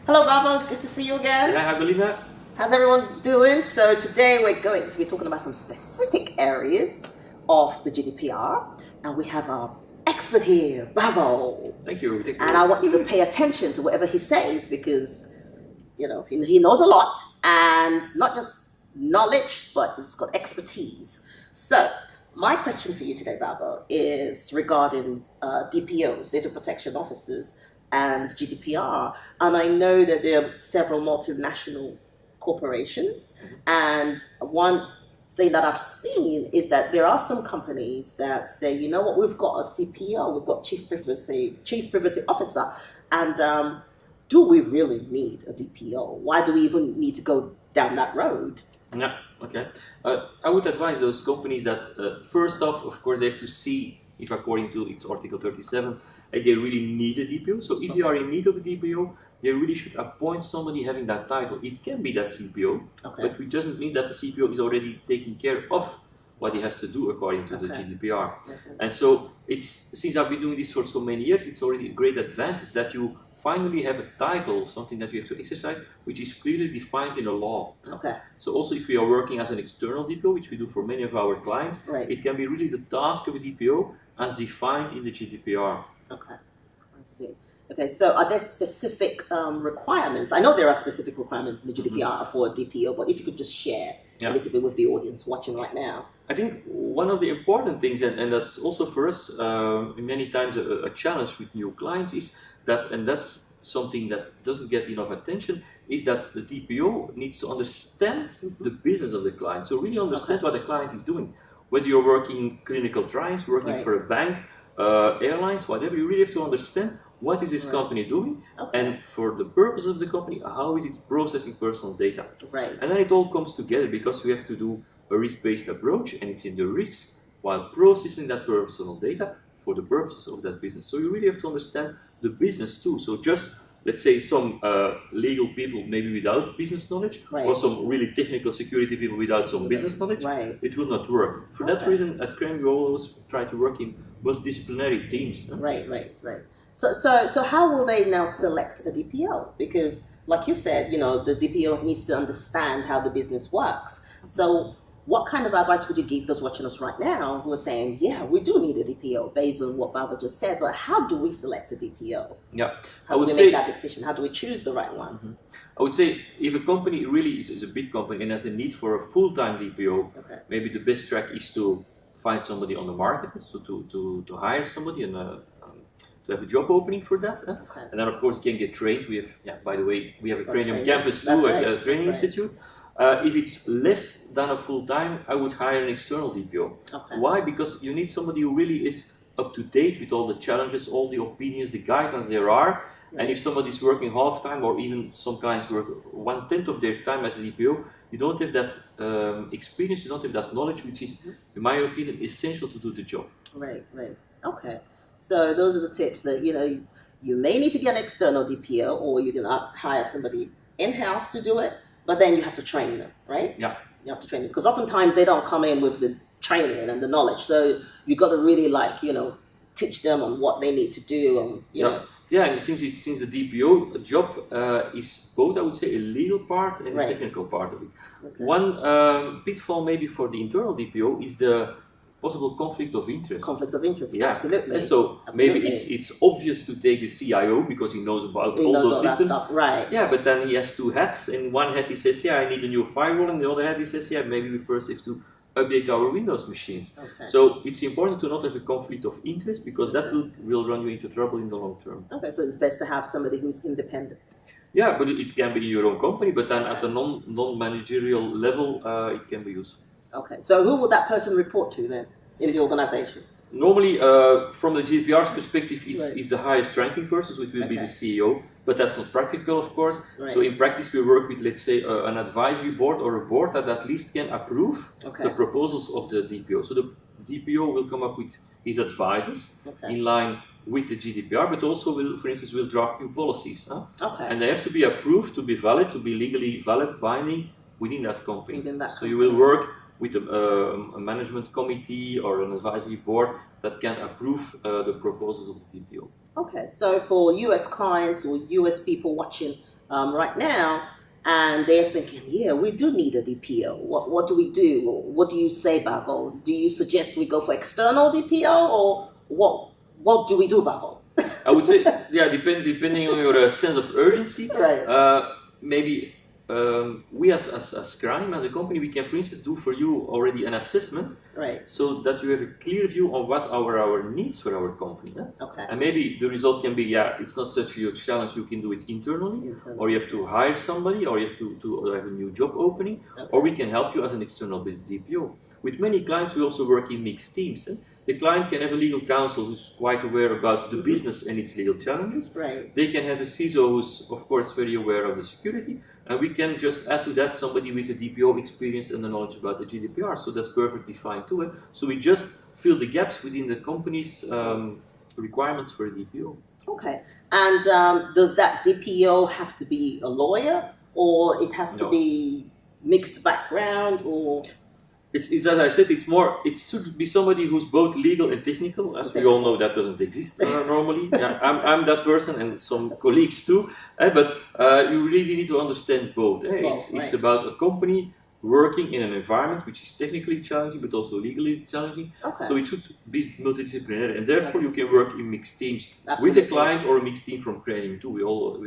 Hello, Baba. It's good to see you again. Hi, Belinda. How's everyone doing? So today we're going to be talking about some specific areas of the GDPR, and we have our expert here, Bravo. Thank you. And I want you to pay attention to whatever he says because he knows a lot, and not just knowledge, but he's got expertise. So my question for you today, Bravo, is regarding DPOs, data protection officers, and GDPR. And I know that there are several multinational corporations, and one thing that I've seen is that there are some companies that say, you know what, we've got a CPO, we've got chief privacy officer, and do we really need a DPO? Why do we even need to go down that road? Yeah, okay. I would advise those companies that first off, of course, they have to see if according to its Article 37, they really need a DPO. So if they are in need of a DPO, they really should appoint somebody having that title. It can be that CPO, but it doesn't mean that the CPO is already taking care of what he has to do according to the GDPR. And so since I've been doing this for so many years, it's already a great advantage that you finally have a title, something that you have to exercise, which is clearly defined in a law. So also if we are working as an external DPO, which we do for many of our clients, it can be really the task of a DPO as defined in the GDPR. Okay, I see. Okay, so are there specific requirements? I know there are specific requirements in the GDPR for a DPO, but if you could just share a little bit with the audience watching right now. I think one of the important things, and that's also for us many times a challenge with new clients, is that, and that's something that doesn't get enough attention, is that the DPO needs to understand the business of the client. So really understand what the client is doing. Whether you're working clinical trials, working for a bank, airlines, whatever, you really have to understand what is this company doing, and for the purpose of the company, how is it processing personal data. And then it all comes together because we have to do a risk-based approach, and it's in the risks while processing that personal data for the purposes of that business. So you really have to understand the business too. So just, let's say, some legal people maybe without business knowledge, or some really technical security people without some business knowledge, it will not work. For that reason, at Crane, we always try to work in multidisciplinary teams. Right. So how will they now select a DPO? Because like you said, the DPO needs to understand how the business works. So what kind of advice would you give those watching us right now who are saying, yeah, we do need a DPO based on what Baba just said, but how do we select a DPO? How do we make that decision? How do we choose the right one? I would say if a company really is a big company and has the need for a full-time DPO, maybe the best track is to find somebody on the market, so to hire somebody and to have a job opening for that. And then of course you can get trained. We have, by the way, we have a training campus too, a training institute. If it's less than a full-time, I would hire an external DPO. Why? Because you need somebody who really is up to date with all the challenges, all the opinions, the guidelines there are. And if somebody's working half-time, or even some clients work 1/10 of their time as a DPO, you don't have that experience, you don't have that knowledge, which is, in my opinion, essential to do the job. Right. Okay. So those are the tips that, you may need to get an external DPO, or you can hire somebody in-house to do it. But then you have to train them, right? Yeah. You have to train them because oftentimes they don't come in with the training and the knowledge. So you got to really teach them on what they need to do. And, and since the DPO job is both, I would say, a legal part and a technical part of it. One pitfall maybe for the internal DPO is the possible conflict of interest. Conflict of interest, absolutely. And so maybe it's obvious to take the CIO because he knows about all those systems. Yeah, but then he has two hats. In one hat he says, I need a new firewall, and the other hat he says, maybe we first have to update our Windows machines. So it's important to not have a conflict of interest because that will run you into trouble in the long term. So it's best to have somebody who's independent. Yeah, but it can be in your own company, but then at a non-managerial level, it can be useful. So who will that person report to then in the organization? Normally, from the GDPR's perspective, is the highest ranking person, which will be the CEO, but that's not practical, of course. So in practice, we work with, let's say, an advisory board or a board that at least can approve the proposals of the DPO. So the DPO will come up with his advices in line with the GDPR, but also for instance, will draft new policies. And they have to be approved to be valid, to be legally valid, binding within that company. So you will work with a management committee or an advisory board that can approve the proposals of the DPO. Okay, so for US clients or US people watching right now, and they're thinking, yeah, we do need a DPO. What do we do? What do you say, Bavo? Do you suggest we go for external DPO, or what do we do, Bavo? I would say, yeah, depending on your sense of urgency, Right. maybe we as Crime, as a company, we can, for instance, do for you already an assessment, Right. so that you have a clear view on what are our needs for our company. Okay. And maybe the result can be, yeah, it's not such a huge challenge, you can do it internally, or you have to hire somebody, or you have to have a new job opening, Okay. or we can help you as an external DPO. With many clients, we also work in mixed teams. The client can have a legal counsel who's quite aware about the business and its legal challenges. Right. They can have a CISO who's, of course, very aware of the security. And we can just add to that somebody with a DPO experience and the knowledge about the GDPR. So that's perfectly fine too. So we just fill the gaps within the company's requirements for a DPO. Okay. And does that DPO have to be a lawyer, or it has to be mixed background, or? It's as I said, it should be somebody who's both legal and technical. As we all know, that doesn't exist normally. Yeah, I'm that person, and some colleagues too. But you really need to understand both. It's about a company working in an environment which is technically challenging, but also legally challenging. Okay. So it should be multidisciplinary, and therefore you can work in mixed teams with a client or a mixed team from training too. We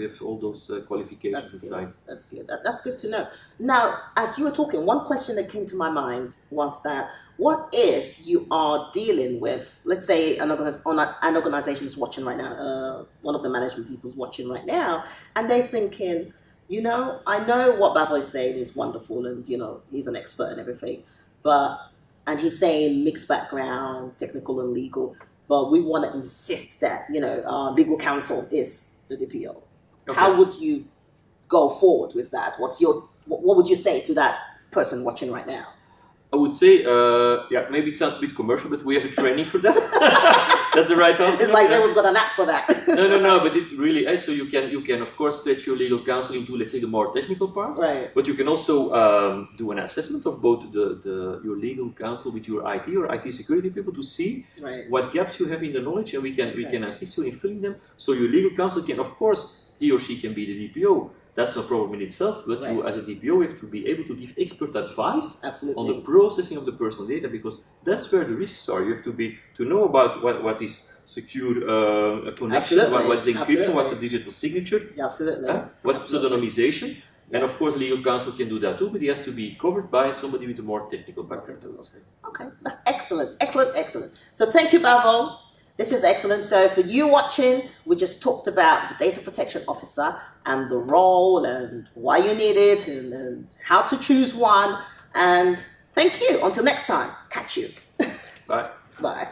have all those qualifications inside. That's good. That's good to know. Now, as you were talking, one question that came to my mind was that what if you are dealing with, let's say, an organization is watching right now, one of the management people is watching right now, and they're thinking, you know, I know what Bavo is saying is wonderful, and you know he's an expert and everything, and he's saying mixed background, technical and legal, but we want to insist that our legal counsel is the DPO. Okay. How would you go forward with that? What would you say to that person watching right now? I would say, maybe it sounds a bit commercial, but we have a training for that. That's the right answer. It's like we've got an app for that. No, but it really is. So you can of course stretch your legal counsel into, let's say, the more technical part. Right. But you can also do an assessment of both your legal counsel with your IT or IT security people to see what gaps you have in the knowledge, and we can assist you in filling them. So your legal counsel can, of course, he or she can be the DPO. That's no problem in itself, but you as a DPO have to be able to give expert advice on the processing of the personal data, because that's where the risks are. You have to know about what is secure connection, what's encryption, what's a digital signature, what's pseudonymization, and of course legal counsel can do that too, but he has to be covered by somebody with a more technical background, I would say. Okay, that's excellent. So thank you, Bavo. This is excellent. So for you watching, we just talked about the data protection officer and the role and why you need it and how to choose one. And thank you. Until next time, catch you. Bye. Bye.